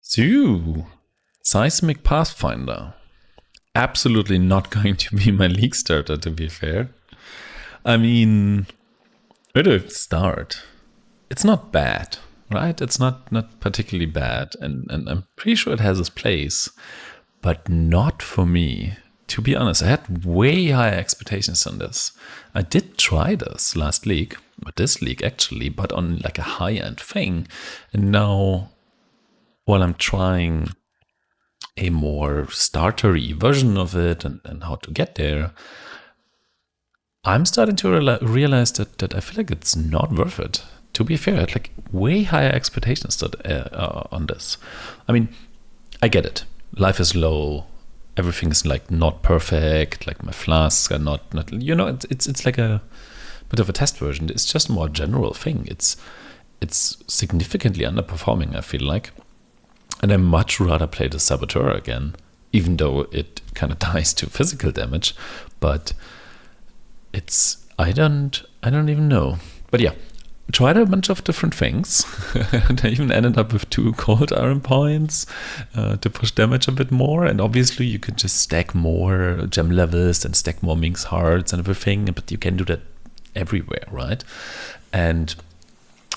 So, Seismic Pathfinder. Absolutely not going to be my league starter, to be fair. I mean, where do I start? It's not bad, right? It's not particularly bad, and I'm pretty sure it has its place, but not for me. To be honest, I had way higher expectations on this. I did try this last league, or this league actually, but on like a high-end thing, and now while I'm trying a more startery version of it and how to get there, I'm starting to realize that I feel like it's not worth it. To be fair, I had like way higher expectations on this. I mean, I get it. Life is low. Everything is like not perfect. Like my flasks are not it's like a bit of a test version. It's just a more general thing. It's significantly underperforming, I feel like. And I much rather play the Saboteur again, even though it kind of dies to physical damage. But I don't even know. But yeah, I tried a bunch of different things. And I even ended up with 2 cold iron points to push damage a bit more. And obviously you could just stack more gem levels and stack more Minx hearts and everything. But you can do that everywhere, right? And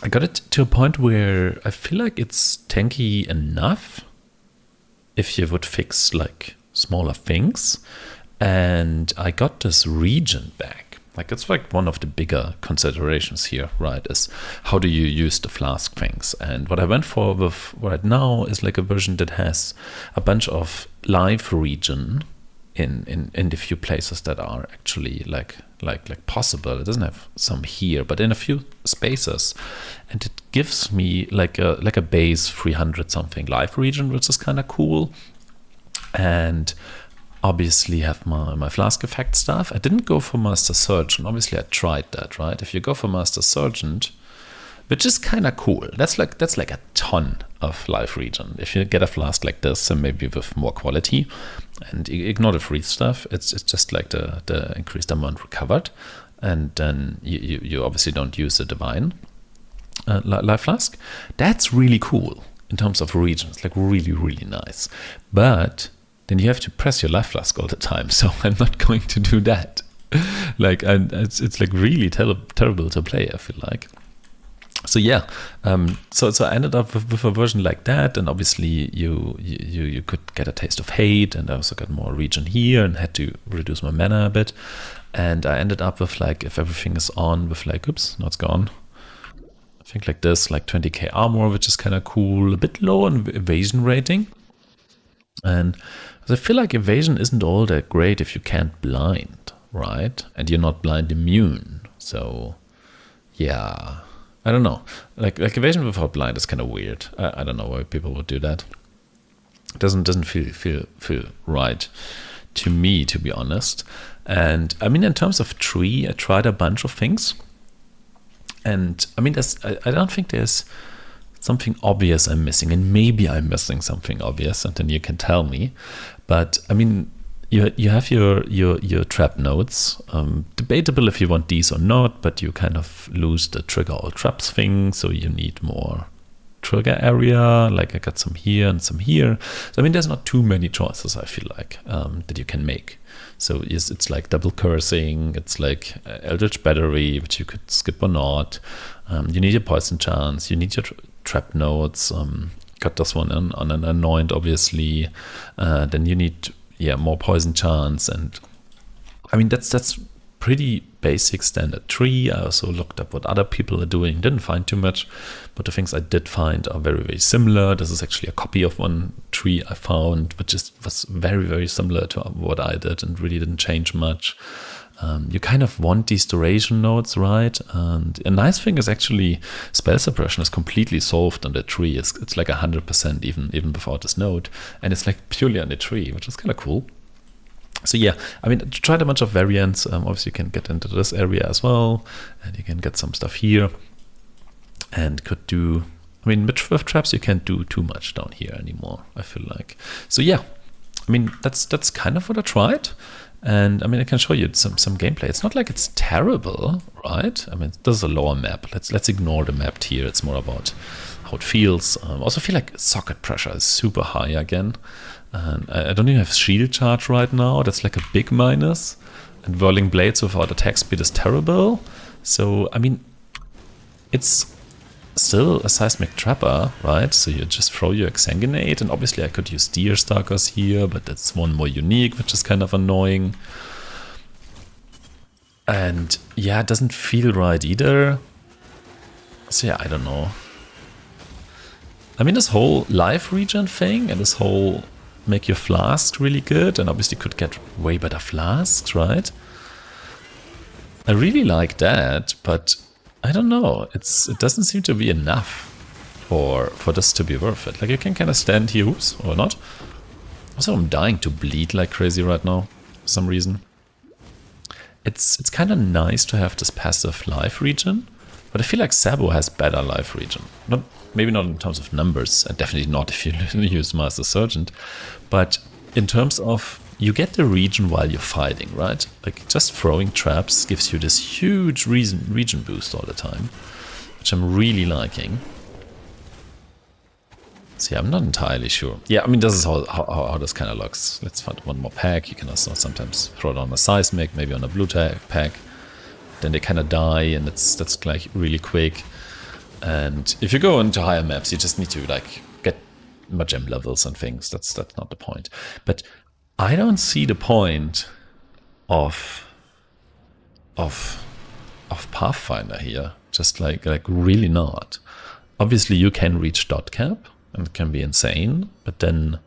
I got it to a point where I feel like it's tanky enough if you would fix like smaller things. And I got this region back. Like it's like one of the bigger considerations here, right? Is how do you use the flask things? And what I went for with right now is like a version that has a bunch of live region in the few places that are actually like possible. It doesn't have some here, but in a few spaces, and it gives me like a base 300 something live region, which is kind of cool. And obviously have my flask effect stuff. I didn't go for Master Surgeon. Obviously I tried that, right? If you go for Master Surgeon, which is kind of cool, that's like a ton of live region. If you get a flask like this, and maybe with more quality, and ignore the free stuff, it's just like the increased amount recovered, and then you obviously don't use the divine live flask. That's really cool in terms of regions, like really, really nice. But then you have to press your life flask all the time, so I'm not going to do that. Like, and it's like really terrible to play, I feel like. So yeah, so I ended up with a version like that, and obviously you could get a taste of hate, and I also got more region here and had to reduce my mana a bit, and I ended up with like, if everything is on, with like, oops, no, it's gone. I think like this, like 20k armor, which is kind of cool, a bit low on evasion rating, and I feel like evasion isn't all that great if you can't blind, right? And you're not blind immune, so yeah. I don't know. Like evasion without blind is kind of weird. I don't know why people would do that. It doesn't feel right to me, to be honest. And I mean, in terms of tree, I tried a bunch of things. And I mean, I don't think there's something obvious I'm missing. And maybe I'm missing something obvious, and then you can tell me. But I mean, you have your trap nodes. Debatable if you want these or not, but you kind of lose the trigger all traps thing, so you need more trigger area. Like I got some here and some here. So I mean, there's not too many choices, I feel like, that you can make. So it's like double cursing, it's like Eldritch Battery, which you could skip or not. You need your poison chance, you need your trap nodes. Got this one on an anoint, obviously. Then you need more poison chance, and I mean that's pretty basic standard tree. I also looked up what other people are doing, didn't find too much, but the things I did find are very, very similar. This is actually a copy of one tree I found, which was very, very similar to what I did and really didn't change much. You kind of want these duration nodes, right? And a nice thing is actually spell suppression is completely solved on the tree. It's like 100% even without this node, and it's like purely on the tree, which is kind of cool. So yeah, I mean, tried a bunch of variants. Obviously, you can get into this area as well, and you can get some stuff here, and could do. I mean, with traps, you can't do too much down here anymore, I feel like. So yeah, I mean, that's kind of what I tried. And I mean, I can show you some gameplay. It's not like it's terrible, right? I mean, this is a lower map. Let's ignore the map here. It's more about how it feels. Also feel like socket pressure is super high again. And I don't even have shield charge right now. That's like a big minus. And whirling blades without attack speed is terrible. So, I mean, it's still a seismic trapper, right? So you just throw your exsanguinate, and obviously I could use deer stalkers here, but that's one more unique, which is kind of annoying. And yeah, it doesn't feel right either. So yeah, I don't know. I mean, this whole life regen thing and this whole make your flask really good, and obviously could get way better flasks, right? I really like that, but I don't know. It doesn't seem to be enough for this to be worth it. Like, you can kind of stand here, oops, or not. Also, I'm dying to bleed like crazy right now for some reason. It's kind of nice to have this passive life regen, but I feel like Sabo has better life regen. Maybe not in terms of numbers, and definitely not if you use Master Sergeant, but in terms of you get the regen while you're fighting, right? Like, just throwing traps gives you this huge regen boost all the time, which I'm really liking. So yeah, I'm not entirely sure. Yeah, I mean, this is how this kind of looks. Let's find one more pack. You can also sometimes throw it on a seismic, maybe on a blue pack. Then they kind of die, and that's like really quick. And if you go into higher maps, you just need to like get more gem levels and things. That's not the point. But I don't see the point of Pathfinder here. Just like really not. Obviously, you can reach dot cap, and it can be insane. But then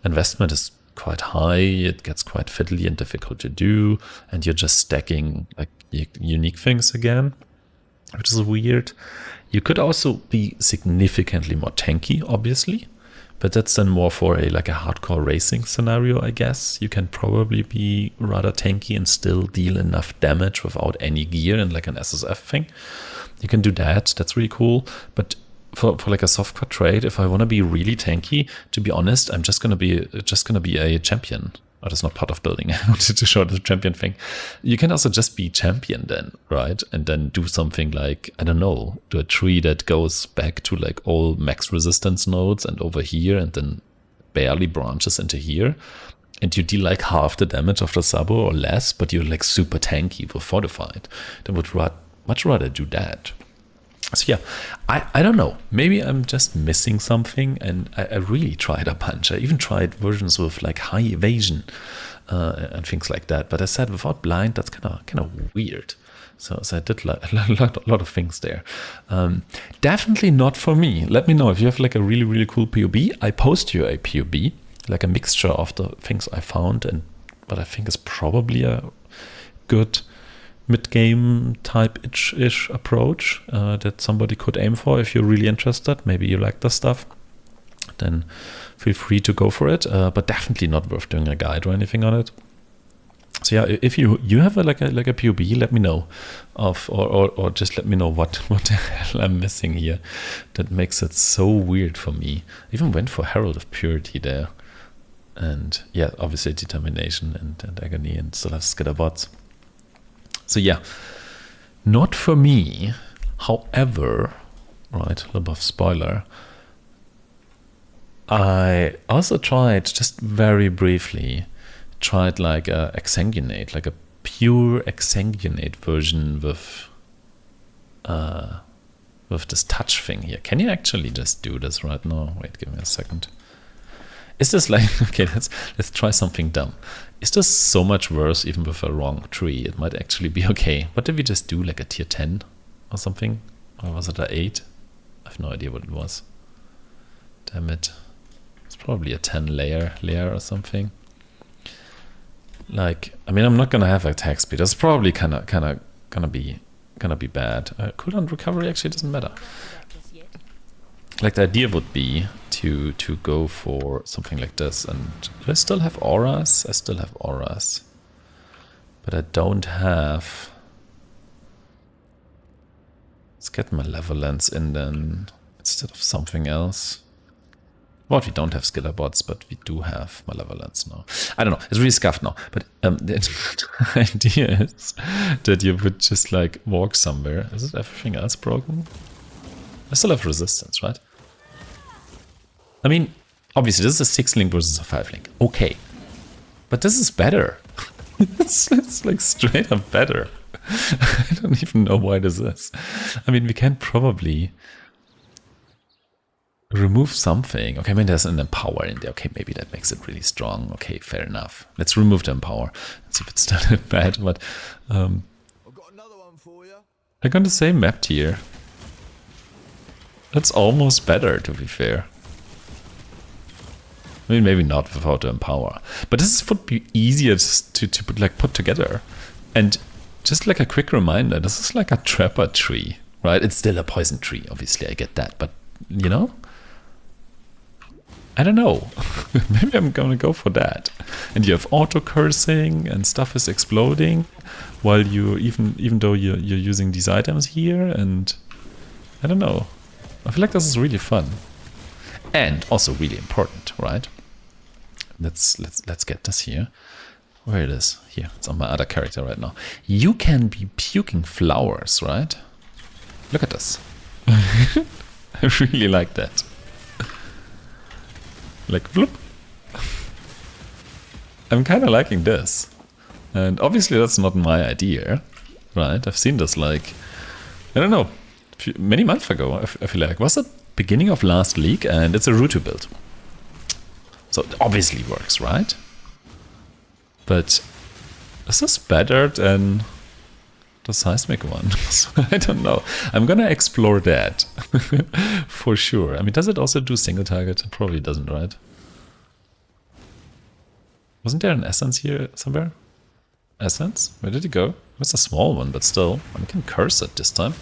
investment is quite high. It gets quite fiddly and difficult to do, and you're just stacking like unique things again, which is weird. You could also be significantly more tanky, obviously, but that's then more for a hardcore racing scenario, I guess. You can probably be rather tanky and still deal enough damage without any gear and like an SSF thing. You can do that. That's really cool. But for like a softcore trade, if I want to be really tanky, to be honest, I'm just gonna be a champion. Oh, that's not part of building. I wanted to show the champion thing. You can also just be champion then, right? And then do something like, I don't know, do a tree that goes back to like all max resistance nodes and over here, and then barely branches into here. And you deal like half the damage of the Sabo or less, but you're like super tanky with fortified. Then would much rather do that. So yeah, I don't know. Maybe I'm just missing something, and I really tried a bunch. I even tried versions with like high evasion and things like that. But I said without blind, that's kind of weird. So I did a lot of things there. Definitely not for me. Let me know if you have like a really cool POB. I post you a POB, like a mixture of the things I found and what I think is probably a good mid-game type-ish approach that somebody could aim for if you're really interested. Maybe you like this stuff, then feel free to go for it, but definitely not worth doing a guide or anything on it. So yeah, if you have a POB, let me know or just let me know what the hell I'm missing here that makes it so weird for me. I even went for Herald of Purity there, and yeah, obviously Determination and Agony, and still have Skitterbots. So yeah, not for me. However, right, a little bit of spoiler, I also tried, just very briefly, like a exsanguinate, like a pure exsanguinate version with this touch thing here. Can you actually just do this right now? Wait, give me a second. Is this like, okay, let's try something dumb. Is this so much worse even with a wrong tree? It might actually be okay. What did we just do, like a tier 10 or something? Or was it a 8? I have no idea what it was. Damn it. It's probably a 10 layer or something. Like, I mean, I'm not gonna have attack speed. That's probably gonna be bad. Cooldown recovery actually doesn't matter. Like, the idea would be to go for something like this. And do I still have auras? I still have auras, but I don't have. Let's get Malevolence in then instead of something else. Well, we don't have Skitterbots, but we do have Malevolence now. I don't know. It's really scuffed now. But the idea is that you would just like walk somewhere. Is it everything else broken? I still have resistance, right? I mean, obviously this is a 6 link versus a 5 link. Okay. But this is better. it's like straight up better. I don't even know why this is. I mean, we can probably remove something. Okay, I mean, there's an empower in there. Okay, maybe that makes it really strong. Okay, fair enough. Let's remove the empower. Let's see if it's not that bad, but I've got another one for you. I got the same map tier. That's almost better, to be fair. I mean, maybe not without the empower, but this would be easier to put together. And just like a quick reminder, this is like a trapper tree, right? It's still a poison tree, obviously, I get that, but you know, I don't know. Maybe I'm gonna go for that. And you have auto cursing and stuff is exploding while you even though you're using these items here, and I don't know. I feel like this is really fun and also really important, right? Let's get this here. Where it is? Here, it's on my other character right now. You can be puking flowers, right? Look at this. I really like that. Like, bloop. I'm kind of liking this. And obviously that's not my idea, right? I've seen this like, I don't know, many months ago, I feel like. Was it beginning of last league? And it's a Rutu build. So it obviously works, right? But is this better than the seismic one? I don't know. I'm gonna explore that for sure. I mean, does it also do single target? It probably doesn't, right? Wasn't there an essence here somewhere? Essence? Where did it go? It's a small one, but still. I can curse it this time.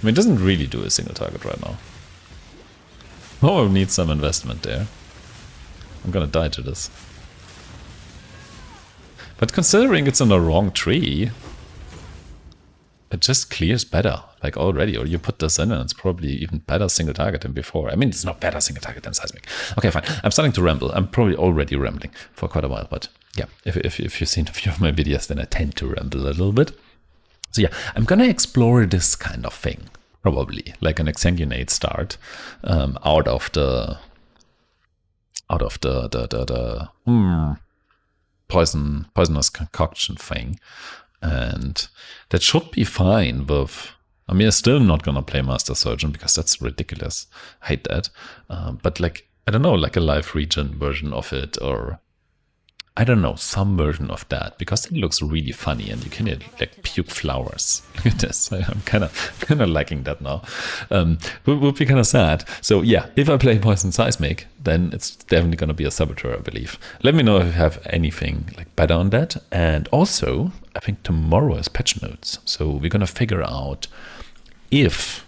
I mean, it doesn't really do a single target right now. Oh, I need some investment there. I'm gonna die to this. But considering it's on the wrong tree, it just clears better, like already. Or you put this in and it's probably even better single target than before. I mean, it's not better single target than seismic. Okay, fine. I'm starting to ramble. I'm probably already rambling for quite a while, but yeah, if you've seen a few of my videos, then I tend to ramble a little bit. So yeah, I'm gonna explore this kind of thing, probably like an exsanguinate start out of the poisonous concoction thing, and that should be fine with. I mean, I'm still not gonna play Master Surgeon because that's ridiculous. I hate that. But like, I don't know, like a live regen version of it, or I don't know, some version of that, because it looks really funny and you can like puke flowers. Look at this. I'm kind of liking that now. Would be kind of sad. So yeah, if I play Poison Seismic, then it's definitely going to be a Saboteur, I believe. Let me know if you have anything like better on that. And also, I think tomorrow is patch notes. So we're going to figure out if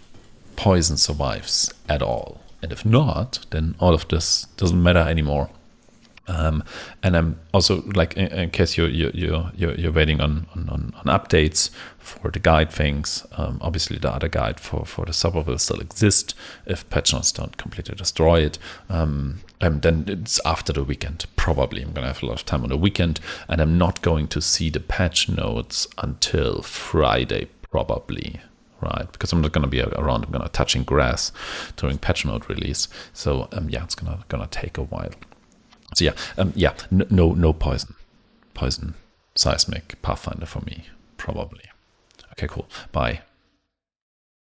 Poison survives at all. And if not, then all of this doesn't matter anymore. And I'm also, like, in case you're waiting on updates for the guide things. Obviously, the other guide for the server will still exist if patch notes don't completely destroy it. And then it's after the weekend. Probably I'm gonna have a lot of time on the weekend, and I'm not going to see the patch notes until Friday, probably. Right, because I'm not going to be around. I'm going to touching grass during patch note release. So yeah, it's gonna take a while. So yeah, no poison seismic Pathfinder for me, probably. Okay, cool. Bye.